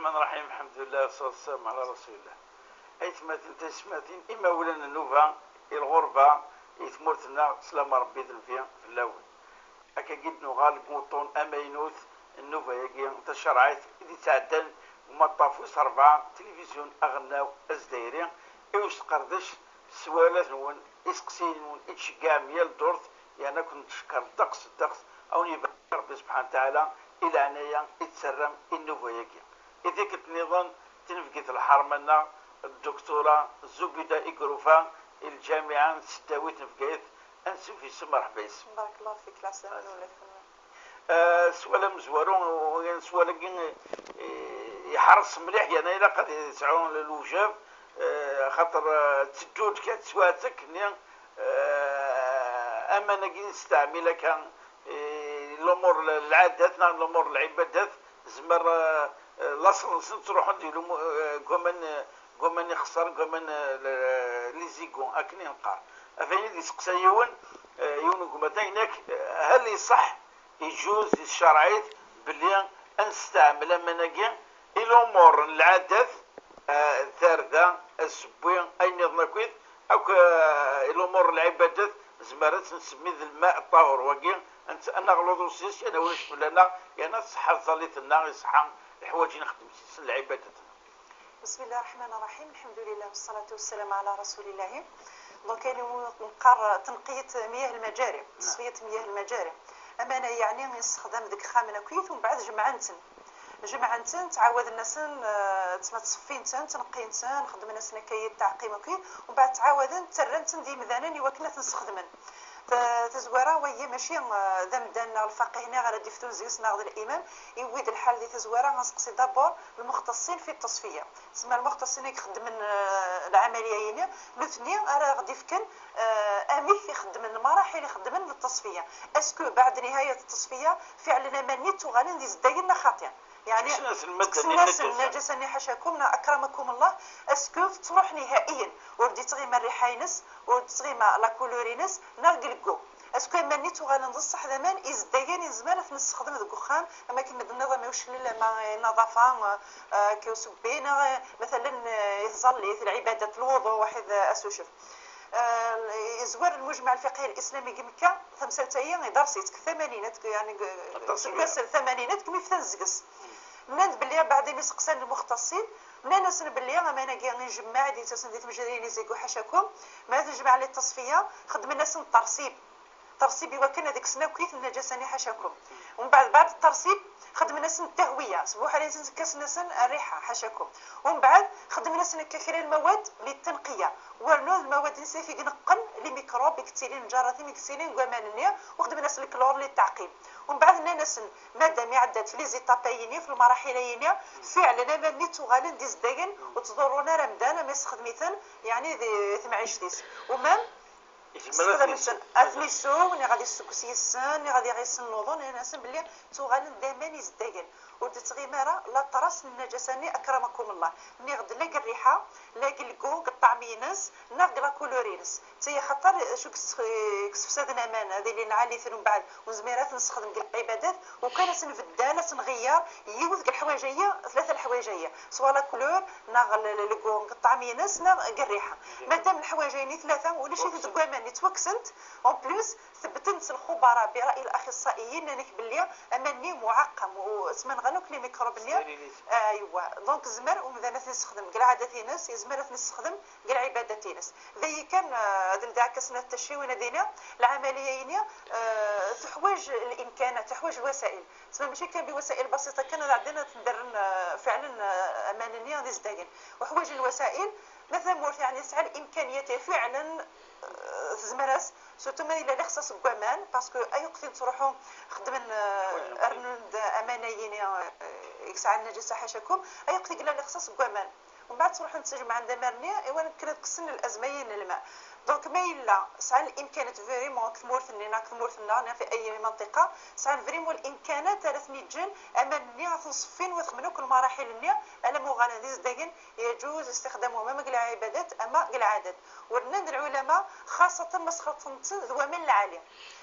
الرحمن الرحيم. الحمد لله والصلاة والسلام على رسول الله. أيتماتين تسماتين إما ولان النوفا الغربة يثمرتنا سلام ربي ذنفيا في اللاول هكا قد نغال قوطون أمينوث النوفا يجي تشرعت إذا تعدل وما طافوس 4 تلفزيون أغناو أزدايرين إيوش تقردش سوالات نون إسقسين نون إتشقا ميال دورت يعني كنت تشكر الطقس أو يبقى ربي سبحانه وتعالى إلى عنايا يتسرم النوفا يجي إذا كنت نظن تنفقت الحرمنا الدكتورة زبيدة إقروفا الجامعة ستاوي تنفقت أنسو في سم مرحبا يسم بارك الله فيك العسلامة ولا سوالا مزوارون سوالا يحرص مليح يعني إلا قد يسعون للوجاب خاطر تجود كانت سواتك أما نجي نستعمل كان الأمور العادات الأمور العبادات زمر لاصل تروح نديرو كومن يخسر كومن لي زيكون اكني نقار افين دي سقسايون يونكم مثلا هل يصح يجوز الشرعيت باللي نستعمل مناقي الامور العادات ثارده السبوين اي نظام كويس او الامور العبادات زمرت نسمي الماء الطاهر وكي انت انا غلطوا سيس انا واش لنا يعني صح ظليت النار يصحى الحوايج نخدم سيس العبادات. بسم الله الرحمن الرحيم. الحمد لله والصلاة والسلام على رسول الله. دونك انا نقر تنقية مياه المجاري تصفية مياه المجاري امانة يعني نستخدم ديك خامنة كويس ومن بعد جمعنتن تعاود الناس تسمى تصفينتن تنقينتن نخدم الناس نكاية تعقيم كويس ومن بعد تعاود ترنتن دي مذانن وكنا تنستخدمن تزوارا وهي ماشي ذم دانا الفقيه غير ديفتو زيس ناخذ الامام يويد الحال دي تزوارا غنسقسي دابور المختصين في التصفيه تسمى المختصين يخدمن العمليه هنا الاثنين راه غادي يفكن امي يخدم المراحل يخدمن التصفيه اسكو بعد نهايه التصفيه فعلا مانيت وغادي ندير خاطئ يعني الناس النجاسة اللي حاشاكم أكرمكم الله اسكو تروح نهائيا وردي تغيما الريحاينس وردي تغيما لا كولورينس نرقلقو اسكو ماني تغال نصح زمان ازديان زمان نستخدم الدخان اما كنا النظام يوش ما نظافه كيوسبينا مثلا يظل في العبادات الوضوء واحد اسوشف زوار المجمع الفقهي الاسلامي كمكه 35 درسيتك ثمانينات يعني كاس الثمانينات كم يفتنزقس ناد بلي بعدين يسقسان المختصين ناس بلي ما انا كاع نجمع دي تسنديت مجريين يزيكو حاشاكم ما تجمع لي التصفيه خدم الناس الترسيب وكان هذيك السنه كيف النجاسه اللي حاشاكم ومن بعد الترسيب خدم الناس التهويه صبوح على كاس الناس الريحه حاشاكم ومن بعد خدم الناس كثير المواد للتنقيه ورنو المواد نسيفي نقن لي ميكروب كتيرين جراثيم كتيرين قمانيه وخدم الناس الكلور للتعقيم ومن بعد الناس مادام يعدات في لي زيتابايني في المراحلين فعلا ما نيتو غالين ديزداين وتضرونا رمضان ما يستخدميتن يعني 28 ومام أثميسو وني غادي السكسي السن غادي غيسن نوضون ناس بلي توغال دامان يزداين ودت غيمارا لا طراس النجاساني اكرمكم الله ني غد لا الريحه لا الكو الطعمينس ناغ لا كولورينس تي خاطر شو كسفسادنا مان هذه اللي نعالي من بعد وزميرات نستخدم العبادات وكانت نفدانه نغير يوث الحوايجيه 3 الحوايجيه سوا لا كولور ناغ الكو الطعمينس ناغ الريحه مادام الحوايجين 3 ولا شي تقوى توكسنت اون بليس ثبتت الخبراء براي الاخصائيين انك بلي اماني معقم واسمن غنوك لي ميكروب ايوا دونك زمر ومذا نستخدم كاع عادات ناس يزمر نستخدم كاع عبادات ناس ذي كان دلدا كسنا التشوين دينا العمليين تحويج الامكانات تحويج الوسائل تسمى ماشي كان بوسائل بسيطه كان عندنا تدرن فعلا امانيه ديزداين وحوايج الوسائل مثلا مورث يعني نسعى الامكانيات فعلا زمراس سورتو ما الا خصص كوامان باسكو اي وقت تروحوا خدمن ارنود امانيين يسعى النجاسه حاشاكم اي وقت قلنا خصص كوامان ومن بعد تروحوا نتسجموا عند مرني ايوا كانت كسن الازمين الماء دونك ما الا سعى الامكانات فريمون كمورثنا في اي منطقه سعى فريمون الامكانات ثلاث نيجن اماني تصفين وثمنوك المراحل النيا على مغاليز داين يجوز استخدامهم ما قل عبادات اما قل عادات ورناد العلماء خاصه مسخره ذو من العالي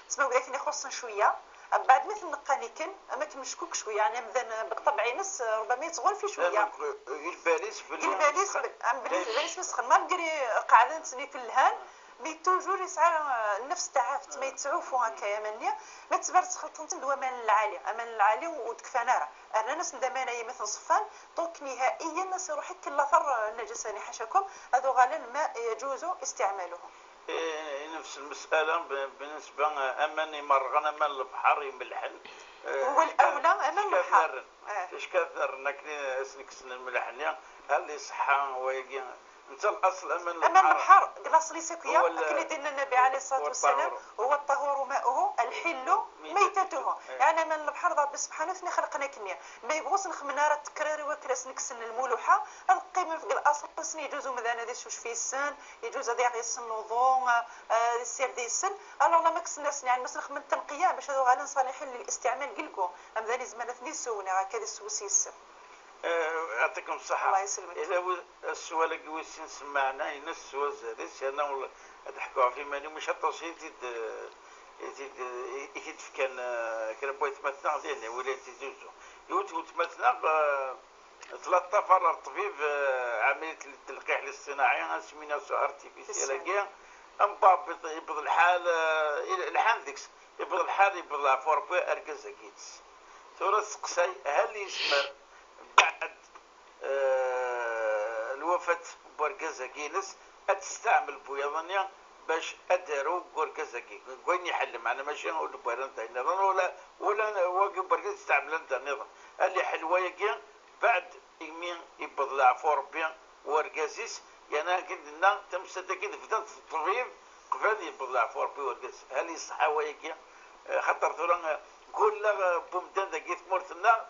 تسمعوا لكن يخصن شويه بعد مثل نقاني كان ما كنشكوك شويه يعني مثلا بالطبع ينس ربما يتغول في شويه الباليس باليس مسخن ما بقري قاعده نتسني في الهان مي توجور يسعى نفس تعافت ما يتعوفوا هكايا منيا ما تبرد خلطنت دوا امان العالي وتكفانا انا ناس ندمانا مثل صفان دونك نهائيا ناس يروح كل اثر النجساني حاشاكم هذو غالا ما يجوز استعمالهم. نفس المسألة بالنسبة أمان يمرغن أمان البحر يملحن هو الأولى أمان البحر اش كثر نكني اسنكسن الملحنية هل يصحى ويجي انت الاصل امان البحر قلاص لي سكويا كلي دينا النبي عليه الصلاه والسلام هو الطهور ماؤه الحل ميتته يعني امان البحر ربي سبحانه وتعالى خلقنا كنيا ما يبغوش نخمنا التكراري وكلاس نكسن الملوحه القيمه في الاصل سن يجوز مثلا هذا شوش في السن يجوز هذا غير السن وضون السير دي السن الله ما كسناس يعني مثلا نخمن التنقيه باش هذو غالين صالحين للاستعمال قلقو ام ذا زمان ثني سونا هكذا السوسي السن. يعطيكم الصحة. الله يسلمك. إذا السؤال قويسين سمعنا ينس السؤال زادس أنا ولا أضحكوا في ماني مش هتصل يتد كان بغيت مثلا ديالنا ولا تزوجو يوت مثلا 13 الطبيب عملية التلقيح الاصطناعي سمينا سو ارتيفيسيال كاع ام باب يبض الحال الحال ديكس يبض الحال يبض العفور بو اركز كيتس ثورة سقساي هل يسمر بعد الوفاة بوركازا كينس أتستعمل بويضانيا باش أدارو بوركازا كي وين يحل معنا ماشي نقول بوران تاع النظام ولا واقف بوركازا تستعمل أنت النظام اللي حلوة كي بعد يمين يبض العفو ربي وركازيس يعني كنا تمسد كده فدان الطبيب قبل يبض العفو ربي وركاز هل يصحى وياكي خاطر ثورا قول لا بمدان ذاك ثمرتنا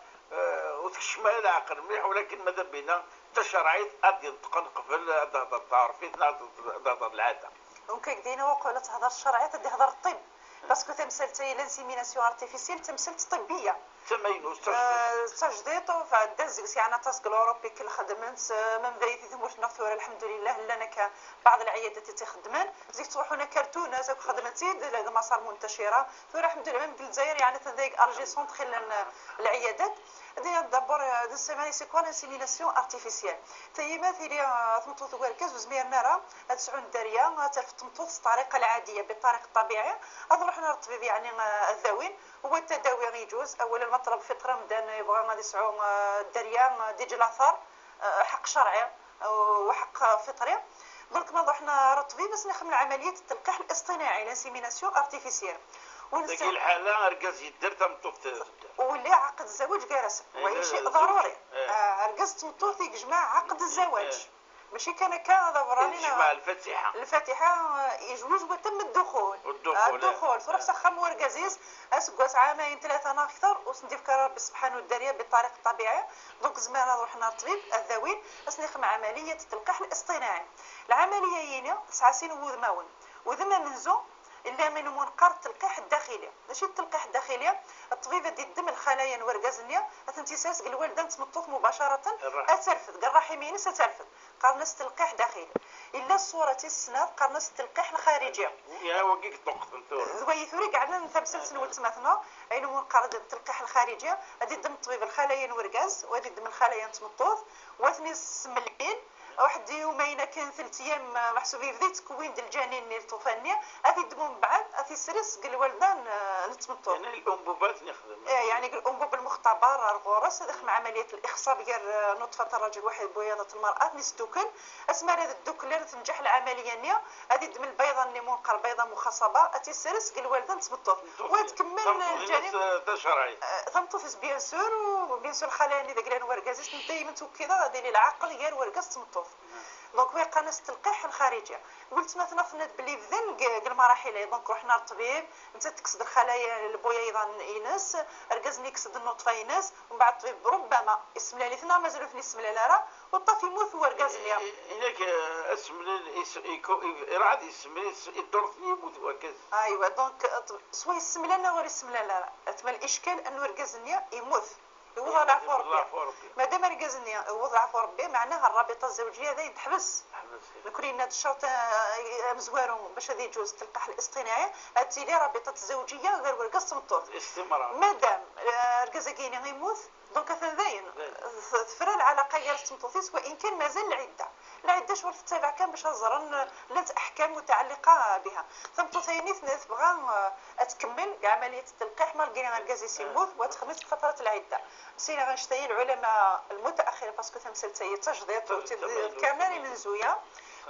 وتكشمل العقل مليح ولكن ماذا بينا تشرعيت ادي نتقن قبل هذا التعرفيت هذا العاده ممكن دينا وقوله تهضر الشرعيات تدي هضر الطب باسكو تمثلتي لانسيميناسيون ارتيفيسيال تمثلت طبيه تمينوس تجديد فدز يعني تاسك الاوروبي كل خدمت من بدايه ثموش نغفر الحمد لله لنا بعض العيادات تخدمان زيك تروحونا كرتونه زاك خدمتي لما صار منتشره الحمد لله من الجزائر يعني تنديك ارجي سونتر العيادات دابور دو سيماني سي كوا لانسيميناسيون ارتيفيسيال تي مثلي تمطوط وركاز وزمير نرى تسعون الدريه تلف تمطوط الطريقه العاديه بالطريق الطبيعي هذا روحنا الطبيب يعني الذوين هو التداوي يجوز اولا المطلب فطره مدان يبغى غادي يسعو الدريه ديجي الاثار حق شرعي وحق فطري دونك ما روحنا الطبيب باش نخدم عمليه التلقيح الاصطناعي لانسيميناسيون ارتيفيسيال ديك الحاله ركز يدير تمطوط ولا عقد الزواج جالس وهي شيء ضروري ركزت مطوط يجمع عقد الزواج ماشي كان هذا برانينا الفاتحه يجوز وتم الدخول تروح سخم ورقازيز اسقاس عامين ثلاثه انا اكثر وسندي في ربي سبحانه الداريه بالطريق الطبيعي دونك زمان روحنا الطبيب الذوين اسنخم عمليه التلقيح الاصطناعي العمليه هي 9 سنين وذما منزو الا من منقر التلقيح الداخلي ماشي التلقيح الداخلي الطبيبه دي الدم الخلايا نورغازنيا اتنتساس الوالده تمطوط مباشره اترفد الرحمين سترفد قرنس تلقيح داخلي الا الصوره السناد قرنس التلقيح الخارجي يا وقيك طقت انت ويثوري قعدنا نتمسل سنوات مثنا اين منقر التلقيح الخارجي هذه الدم الطبيب الخلايا نورغاز وهذه الدم الخلايا تمطوط واثني السملين واحد يومين كان 3 ايام محسوبين في تكوين ديال الجنين اللي طوفانيه غادي يدموا من بعد غادي سرس قال الوالدان نتمطوا يعني الانبوبات نخدم يعني الانبوب المختبر الغرس هذا مع عمليه الاخصاب ديال نطفه الرجل واحد بويضه المراه نستوكل اسمى هذا الدوك اللي تنجح العمليه نيا غادي الدم البيضاء اللي منقر بيضاء مخصبه غادي سرس قال الوالدان تمطوا وتكمل الجنين تشرعي تمطوفس بيان سور وبيان سور الخلايا اللي داك وركازيس دائما توكيده هذه العقل ديال وركاز تمطوف دونك وي قناص التلقيح الخارجيه قلت مثلا فنات بلي بذن المراحل دونك رحنا للطبيب انت تكسد الخلايا البويضه ينس ركزني يكسد النطفه ينس ومن بعد الطبيب ربما اسم لي ثنا مازالو في اسم لي لا والطفل يموت وركزني هناك اسم راد اسم الدور يموت وكذا ايوا دونك سوا اسم لنا ولا اسم لا تما الاشكال انه ركزني يموت يوضع العفو العفو ربي. ربي. مادام ركزني يوضع العفو ربي معناها الرابطه الزوجيه هذه تحبس. نكوني هذا الشرط مزوارو باش هذا يجوز التلقيح الاصطناعي هاتيلي رابطه الزوجيه غير ورقص تمطوط استمرار مادام ركزاكيني غيموت دونك ثنذاين ثفرى العلاقه ديال التمطوطيس وان كان مازال العده شغل تتابع كان باش هزرن لات احكام متعلقه بها ثم ثاني تبغى تكمل بعمليه التلقيح مالغري غنكازي سيموت وتخمس في فتره العده سينا غنشتي العلماء المتاخرين باسكو تمثل تجديد كاملين من زويا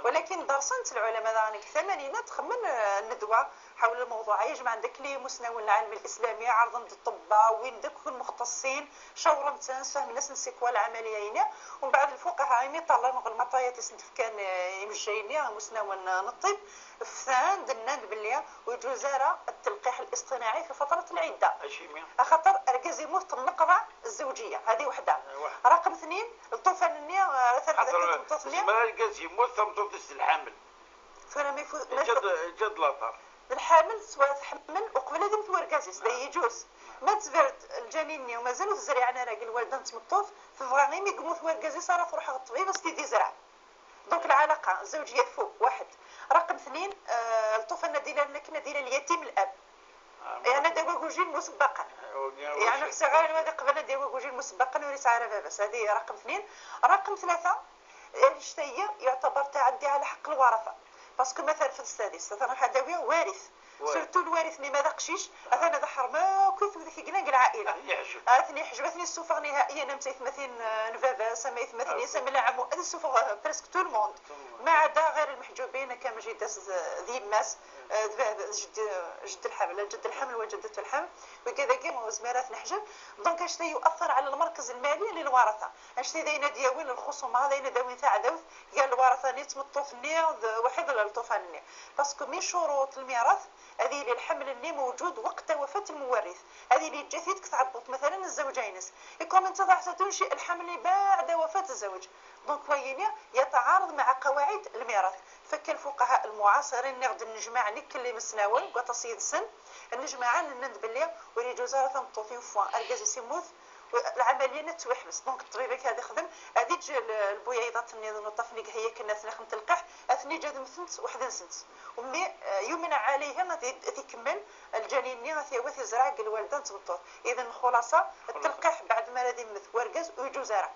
ولكن درسنت العلماء ذلك الثمانينات تخمن الندوه حول الموضوع يجمع عندك لي مستوى العلم الاسلامي عرضا للطباء وين داك المختصين شاورا متنس فهم الناس نسيكوا العمليه هنا ومن بعد الفقهاء يمي طلعوا المطايات يسنتف كان يمشيني مستوى الطب فان دنان باللي وجزاره التلقيح الاصطناعي في فتره العده خاطر اركز يموت النقره الزوجيه هذه وحده رقم اثنين الطوفان النية ثلاثه ما اركز يموت ثم الحمل فانا ما يفوت جد لاطر الحامل سواء تحمل وقبل هذا متوركازيس دا يجوز ما تبرد الجنين ومازالوا في الزريعه انا راجل والده تمطوف في فغانيمي يقوموا ثوركازيس راه تروح الطبيب بس تيدي زرع دونك العلاقه الزوجيه فوق واحد رقم اثنين الطفل ديال كنا ديال اليتيم الاب يعني دواجوجين مسبقا يعني صغار هذا قبل دواجوجين مسبقا وليس عارفه بس هذه رقم اثنين رقم ثلاثه الشتيه يعتبر تعدي على حق الورثه باسكو مثلا في السادس مثلا حداويه وارث سيرتو الوارث اللي ما ذاقشيش انا ذا حرمه كيف ذاك كنا العائله اثني حجبتني السفر نهائيا انا مثلا نفافا سما مثلا سما العام هذا السفر بريسك تو الموند ما عدا غير المحجوبين كما جيداس ذي الناس جد الحمل وجدة الحمل وكذا كما زمارات نحجب دونك اش يؤثر على المركز المالي للورثه اش داينا دياوين الخصومه داينا داوين تاع داوث قال الورثه نيت مطوفني واحد الطوفاني باسكو من شروط الميراث هذه للحمل اللي موجود وقت وفاة المورث هذه اللي جاتك تعبط مثلا الزوجين يكون انت تنشئ الحمل بعد وفاة الزوج دونك ويني يتعارض مع قواعد الميراث فكالفقهاء المعاصرين نقد نجمع نك اللي مسناول وتصيد سن نجمع نند باللي وريجوز راه تنطوفين فوا ارجاز سيموث العمليه نتوحبس دونك الطبيب هذا خدم هذه تجي البويضات اللي نطفني هي كنا نخدم تلقح اثني جاد مثنت وحده سنت ومي يمنع عليها تكمل الجنين غادي يوث زرع قال الوالده تبطل اذا الخلاصه التلقيح بعد ما غادي يمث ورقز ويجوز زرع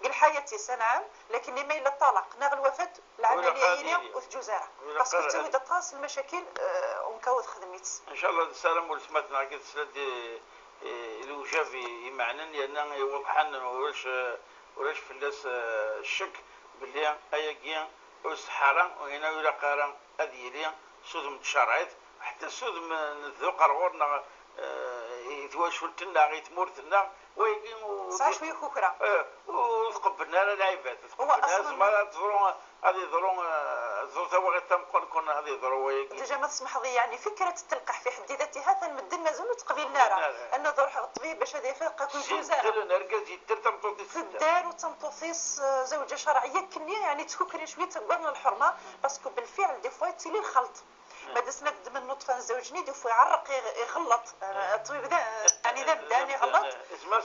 قال حياتي سنه عام لكن لما الا الطلاق ناغ الوفاه العمليه هي وتجوزاره باسكو تسوي دطاس المشاكل ونكود خدميت ان شاء الله السلام والسماتنا قد سلدي الوجاب يمعنن لان يوضحن ولاش في الناس الشك باللي ايا والسحاره وهنا ولا قارن اديليا سودم تشرعت حتى سودم الذوق رورنا يتواشولتنا غيتمورتنا ويجي صح شويه كوكرا وتقبلنا العباد تقبلنا ما تضرون هذه ضرون زرتها وغير تمكن هذه ضروريه ديجا ما تسمح لي يعني فكره التلقح في حد ذاتها تنمد مازال تقبل نارا ان تروح الطبيب باش هذا يفرق ويجوزها نركز يدير تمطوطيس في الدار وتمطوطيس زوجه شرعيه كنيه يعني تكوكري شويه تقبلنا الحرمه باسكو بالفعل دي فوا يتسيلي الخلط ما دسنا من النطفه زوجني دي فوا يعرق يغلط الطبيب ذا يعني ذا بداني غلط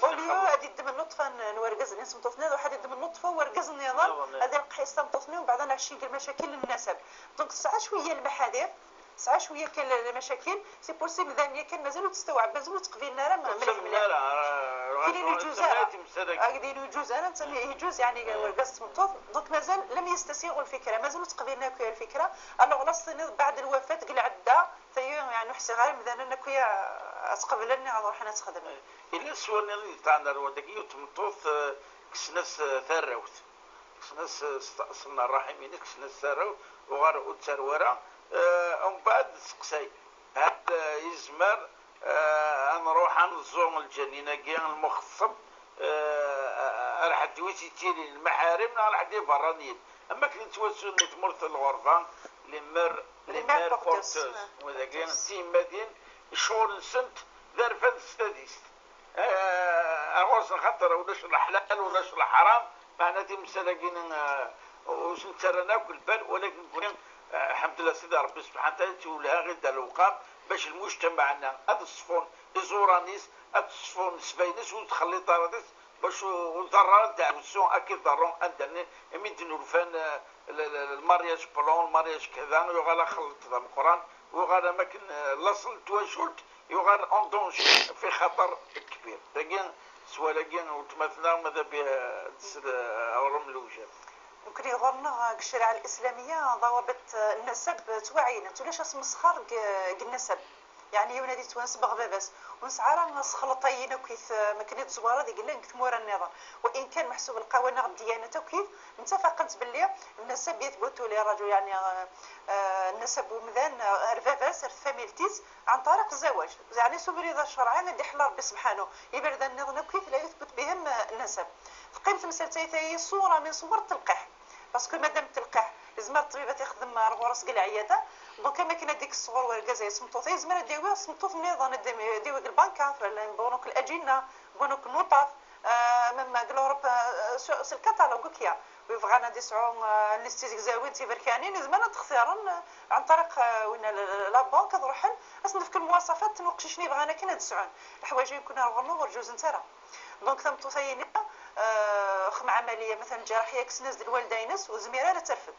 وليو هذه الدم النطفه نورقز ناس مطفنا واحد الدم النطفه ورقز النظام هذا القحيص مطفني ومن بعد نعشي المشاكل للنسب دونك ساعه شويه المحاذير ساعه شويه كان المشاكل سي بوسيبل ذاني كان مازالوا تستوعب مازالوا تقبيل نارا كاين يجوز هكذا يجوز انا نسميه يجوز يعني ورقص مطوف دونك مازال لم يستسيغوا الفكره مازالوا تقبيلنا كويا الفكره الوغ لاص بعد الوفاه قل عدا يعني حسي غير مثلا كويا تقبلني نروح انا نخدم الا السؤال اللي تاعنا الودك يتمطوف كسناس ثروت كسناس صلنا الرحمين كسناس ثروت وغار وتسرورا ومن بعد سقسي هذا يزمر نروح نزور الجنينه كاع المخصب راح دويتي تيري المحارم راح دي برانيين اما كي توسل تمرت الغرفه لمر بورتوس وذا كاين تيمادين شغل سنت دار فد السادس اغوص خاطر ولاش الحلال ولاش الحرام معناتها مساكين واش نترى ناكل بال ولكن نقول الحمد لله سيدي ربي سبحانه وتعالى تولها غير دار الوقام باش المجتمعنا هذا الصفون الزورانيس اتصفون سباينس وتخلي طاردس باش وضرر تاع السون اكيد ضرون عندنا من الفان المارياج بلون المارياج كذا يغالا خلط القران وغالا ما كان الاصل توجلت يغال اون دونجي في خطر كبير لكن سوا لكن وتمثلنا ماذا بها اورم الوجه يمكن يغرنا الشريعة الإسلامية ضوابط النسب توعينا ولاش مسخر النسب يعني يونادي توانسب غباباس ونسعى ناس خلطينا كيف ما كانت زواره ديك لنا نكتمور النظام وان كان محسوب القوانين الديانه كيف اتفقت باللي النسب يثبت لي رجل يعني النسب ومذان رفافاس فاميلتيز عن طريق الزواج يعني سوبريضا الشرعي غادي يحل ربي سبحانه يبرد النظام كيف لا يثبت بهم النسب قيمه المسألة هي صوره من صور التلقيح باسكو مادام تلقيح لازم الطبيبه تخدم رغورس كاع العياده دونك ما كاين هذيك الصغور والكازا يسمطو يزمر ديوي سمطو في النظام ديوي البنكه في بنوك الاجنه بنوك النطاف مما قلوب سي الكاتالوج كيا ويبغانا ديسعو الاستيزيك زاوين تيبركانين لازم تختارن عن طريق وين لا بنك تروحن اصنف كل المواصفات تنوقش شنو بغانا كاين دسعون الحوايج يكون رغنو ورجوز نتاعها دونك ثمتو ثاني خم عمليه مثلا جراحيه كسناز ديال الوالدينس وزميره لا ترفد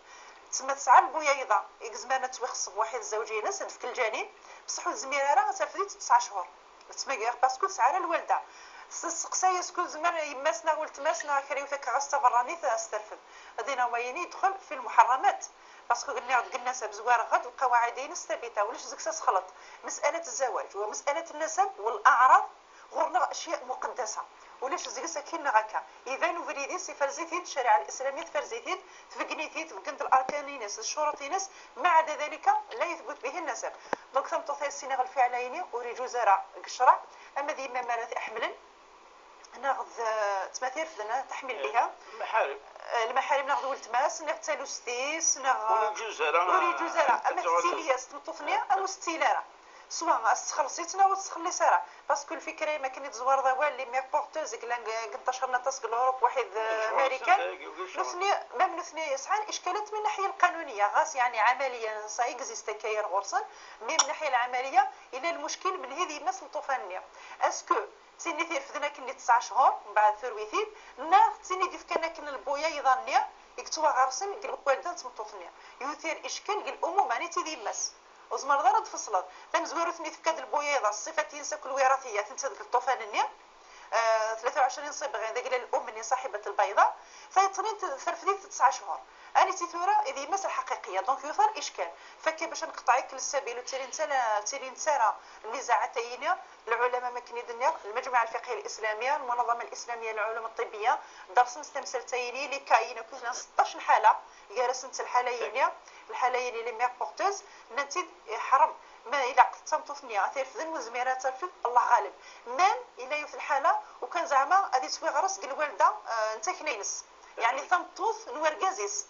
تسمى تسعى البويضه يزمانه توخص بواحد الزوجين في كل جانب بصح الزميره راه ترفدي 9 شهور تسمى باسكو تسعى الوالده سقسايه سكو زمان يماسنا ولتماسنا كريو فيك غاستبراني تسترفد هذينا هما يدخل في المحرمات باسكو قلنا سب زوار غد القواعدين الثابته ولاش زكساس خلط مساله الزواج ومساله النسب والاعراض غورنا اشياء مقدسه ولاش زكسا كاين هكا اذا نفريدي سفرزيتي الشريعه الاسلاميه تفرزيتي تفقنيتي تفقنت الاركانينس الشروطينس ما عدا ذلك لا يثبت به النسب دونك ثم تطير السنغال فعليني وريجو زرع قشره اما ذي ما مالت احملا ناخذ تماثيل فدنا تحمل بها المحارم ناخذ ولتماس نغتالو ستيس وريجو زرع اما ستيلياس تمطفنيا او ستيلاره سواء استخلصيتنا وتخلي سرع باسكو الفكره ما كانت زوار ضوال لي مي بورتوز كلا انتشرنا تاسك الاوروب واحد امريكان نثني مام نثني يسعى اشكالات من الناحيه القانونيه غاس يعني عمليا سايكزيست كاير غورسن مي من الناحيه العمليه الى المشكل من هذه الناس مطوفانيه اسكو تيني ثير فدنا كني 9 شهور من بعد ثرويثيد نا تيني ديف كان البويا يظنيا يكتوا غارسن قال والدات مطوفنيا يثير اشكال قال امو معني تيدي مس وزمر دار تفصلت تنزورو ثني فكاد البويضه الصفه تنسى كل وراثيه تنسى الطوفان النيا 23 صبغه هذا قال الام اللي صاحبه البيضه فيطنين ثرفديت 9 شهور اني تيثوره هذه مسألة حقيقيه دونك يثار اشكال فكي باش نقطع كل السبيل وتيري نتسارى النزاعتين العلماء مكنيدنيا المجمع الفقهي الاسلاميه المنظمه الاسلاميه للعلوم الطبيه درس مستمسلتين اللي كاينه كنا 16 حاله جالسنت الحالين اللي مي بورتوز نتي حرم ما الى قدتم ثنيا ترفدن وزميرات ترفد الله غالب مام الى في الحاله وكان زعما غادي تسوي غرس قال الوالده انت كنينس يعني ثمطوث نورغازيس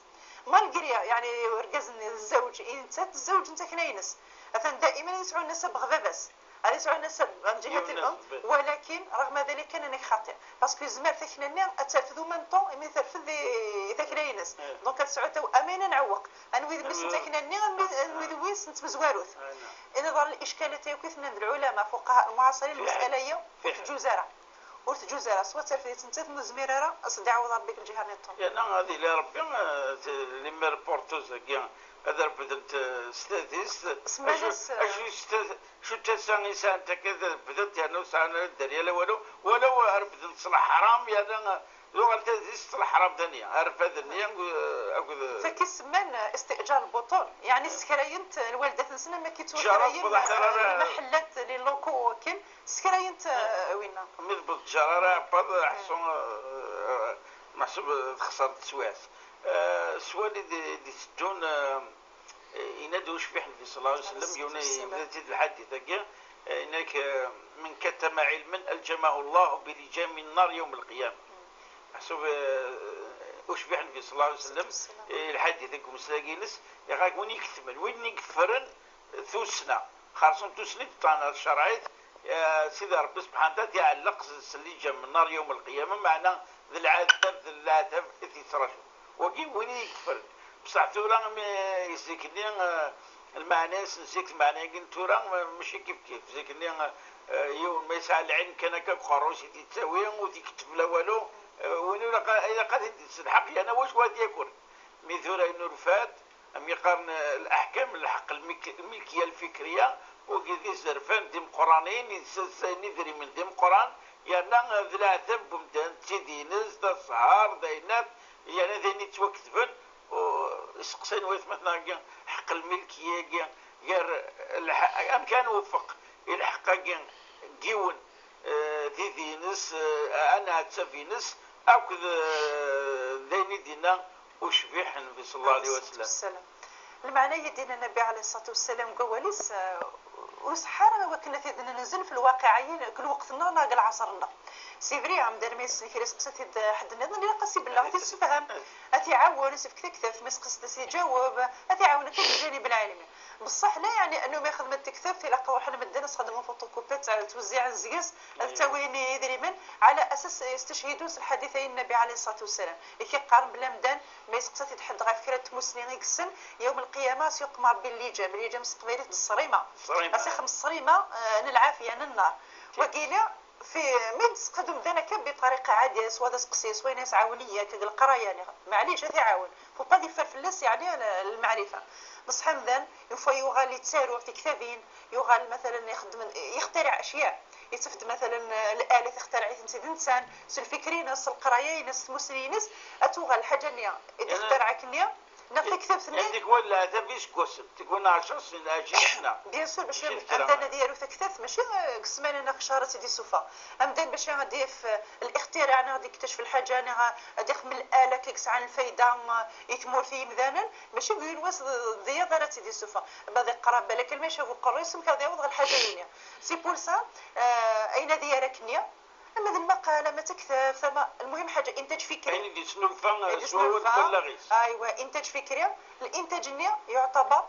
مالغريا يعني ورغاز الزوج انت الزوج انت كنينس مثلا دائما يسعوا الناس بغبابس هذه يسعوا الناس من جهه الام ولكن رغم ذلك كان خاطئ باسكو زمار ثكننا اترفدوا من طون مي ترفد ثكنينس دونك تسعوا امينه نعوق انا ويد بس ثكننا ويد ويس انت مزواروث اذا ظل الاشكالات كيف العلماء فقهاء المعاصرين المساله هي جزاره ورث جزيره سوا ترفدت انت مزميره اصدع عوض ربك الجهه نيطون يعني هذه اللي ربي اللي ميربورتوز كاع هذا بدلت ستاتيست شو تسان انسان تكذا بدلت يعني سان الدريه لا ولو بدلت صلاح حرام يعني لو قلت صلاح حرام ثانيه عارف هذا النيا اخذ فكيسمن استئجار البطول يعني سكراينت الوالده تنسنا ما كيتوفراين المحلات لي لوكو كاين سكراينت وينا مضبوط جراره بعض حصون محسوب خسرت سواس سؤال دي ستون ينادوا شبيح النبي صلى الله عليه وسلم يوني الحديث كاع انك من كتم علما الجمه الله بلجام النار يوم القيامه محسوب وشبيح النبي صلى الله عليه وسلم الحديث انكم سلاقينس يغاك وين يكتمل وين يكفرن ثوسنا خاصهم توسني طانا الشرعيت يا سيدي ربي سبحانه وتعالى يعلق سليجه من النار يوم القيامه معنى ذي العذاب اثي ترجو وكي وين يكفر بصح تورا يسكني المعنى نسيت المعنى قلت تورا ماشي كيف زيكني يوم ما يسعى العين كان كخروش تساوي وتكتب لا والو وين اذا قد الحق انا واش واد يكون مثل انه رفات ام يقارن الاحكام الحق الملكيه الفكريه وكذي زرفان ديم قرانين يسسني ذري من ديم قران يعني ثلاثه بمدان تيدينز دا سهار داينات يعني ذيني توكتبن وسقسين ويث مثلا حق الملكيه غير امكان وفق الحق جيون دينس انا تسفينس او كذا ذيني دينا وشبيح النبي صلى الله عليه وسلم. المعنى يدينا النبي عليه الصلاه والسلام قواليس وسحارة وكنا في ننزل في الواقعيين كل وقتنا ناقل عصرنا سيفري عم دار ميس كريس قصت حد النظام اللي قصي بالله تفهم اتعاون سيف كثف مس قصت يجاوب اتعاون كل الجانب العلمي بصح لا يعني انه ما يخدم التكثف الى قوحنا مدنا نخدموا فوتوكوبيات على توزيع الزياس التويني دريمن على اساس يستشهدون الحديثين النبي عليه الصلاه والسلام كي قارن بلا مدان ما يسقسات يتحد غير فكره مسلمين يكسن يوم القيامه سيقمع باللي جام سقبيلات بالصريمه اسخم الصريمه العافيه النار وقيله في من تقدم ذلك بطريقه عاديه سواء سقسي سواء ناس عاونيه كذا القرايه يعني معليش تعاون فو با ديفر فلاس يعني المعرفه بصح مذن يغال يتسارع في كتابين يغال مثلا يخترع اشياء يتفد مثلا الاله تخترع انسان الفكري ناس القرايه ناس المسلمين اتوغال الحاجه نيا تخترع كنيا نفس كتاب ثاني عندك ولا هذا بيش قسم تكون 10 سنين اجي احنا بيان سور باش عندنا ديالو ثكثاث ماشي قسمانه انا خشاره دي الصفا امدان باش غادي في الاختراع انا غادي يكتشف الحاجه انا غادي يخمل الاله كيكس عن الفايده يتمور فيه مذانا ماشي يقول واس ديا دارت دي الصفا بعد يقرا بالك ما يشوف القريس كذا يوضع الحاجه هنا سي بور سا اين ديالك نيا اما ذا المقاله ما تكثر ثم المهم حاجه انتاج فكري يعني دي شنو فهم شنو ولا غيس ايوا انتاج فكري الانتاج النيا يعتبر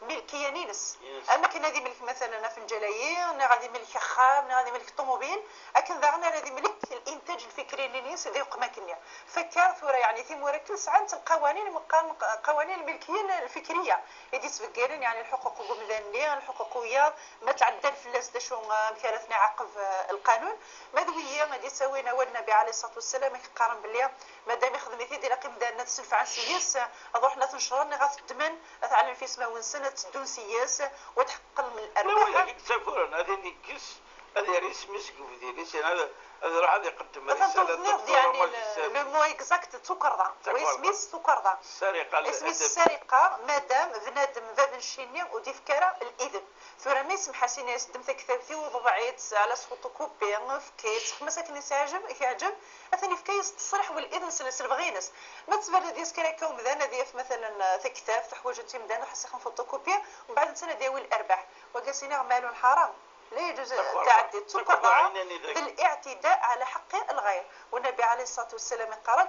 ملكيه نينس اما كان هذه ملك مثلا في الجلايين غادي ملك خام غادي ملك طوموبيل لكن ذانا هذه ملك الانتاج الفكري نينس ذي قماكنيا فكار ثوره يعني في مركز ساعات القوانين قوانين الملكيه الفكريه يدي تفكرين يعني الحقوق المدنيه الحقوقيه ما تعدل في الناس شو كانت عقب القانون ماذويه غادي تسوينا والنبي عليه الصلاه والسلام يقارن باللي مادام يخدم يدي رقم دارنا تسلف عن سياس روحنا تنشرنا غتدمن تعلم في اسمه ونسنه تدون سياس وتحقق من الارباح لا ولا تسافرون هذه نكس هذا رسم مسكو في دي هذا راح يقدم رساله يعني لو مو اكزاكت تكرر واسميس تكرر السرقه مادام بنادم باب الشيني ودي فكره الاذن ثورة ما يسمح سينا يسدم ثكثاثي وضبعيت على فوتوكوبي فكيت خمسة كني يعجب اثني فكيس تصرح والاذن سلسل بغينس ما تبرد يسكر كوم ذا ديف مثلا ثكثاف تحوج انت مدان وحسخن فوتوكوبي ومن بعد سنه دياوي الارباح وقاسينا مال حرام لا يجوز تعدي التقرع بالاعتداء على حق الغير والنبي عليه الصلاه والسلام قال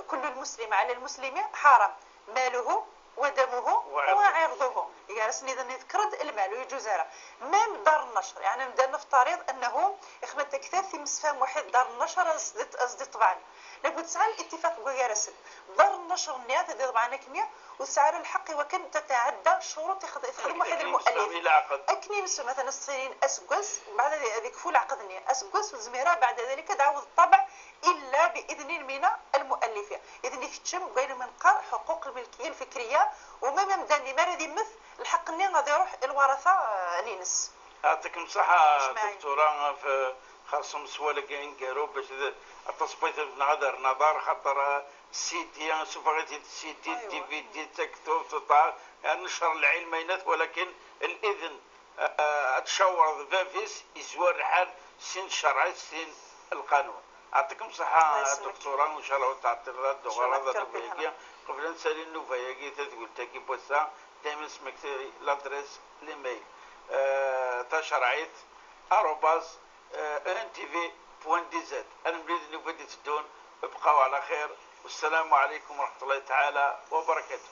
كل المسلم على المسلم حرام ماله ودمه وعرضه يعني سنيد نذكرد المال ويجوز راه مام دار النشر يعني نبدا نفترض انه يخمت كثير في مسفام واحد دار النشر قصدي طبعا لابد تسعى الاتفاق بغيرسد دار النشر النيات هذه طبعا كميه وسعر الحق وكان تتعدى شروط يخدم واحد المؤلف اكني مثلا الصينيين اسقس بعد هذيك فول عقدني اسقس والزميره بعد ذلك تعاود الطبع الا باذن من المؤلف اذن يكتشم بين منقر حقوق الملكيه الفكريه وما مداني ما غادي يمث الحق اللي غادي يروح الورثه لينس يعطيكم الصحه دكتوره في خاصهم سوالك ينقروا باش التصبيط نهضر نظر خاطر السيدي سوفغيتي السيدي دي في دي تكتب تطع نشر العلمينات ولكن الاذن تشاور فافيس يزور الحال سن شرعي سن القانون. يعطيكم الصحه دكتوره وان شاء الله تعطي الدوره هذا قبل نسالي النوفايه كي تقول تاكي بوسا دائما سمك لادريس ليميل تشرعيت @ntv.dz انا نريد انه بدي تدون ابقوا على خير والسلام عليكم ورحمه الله تعالى وبركاته.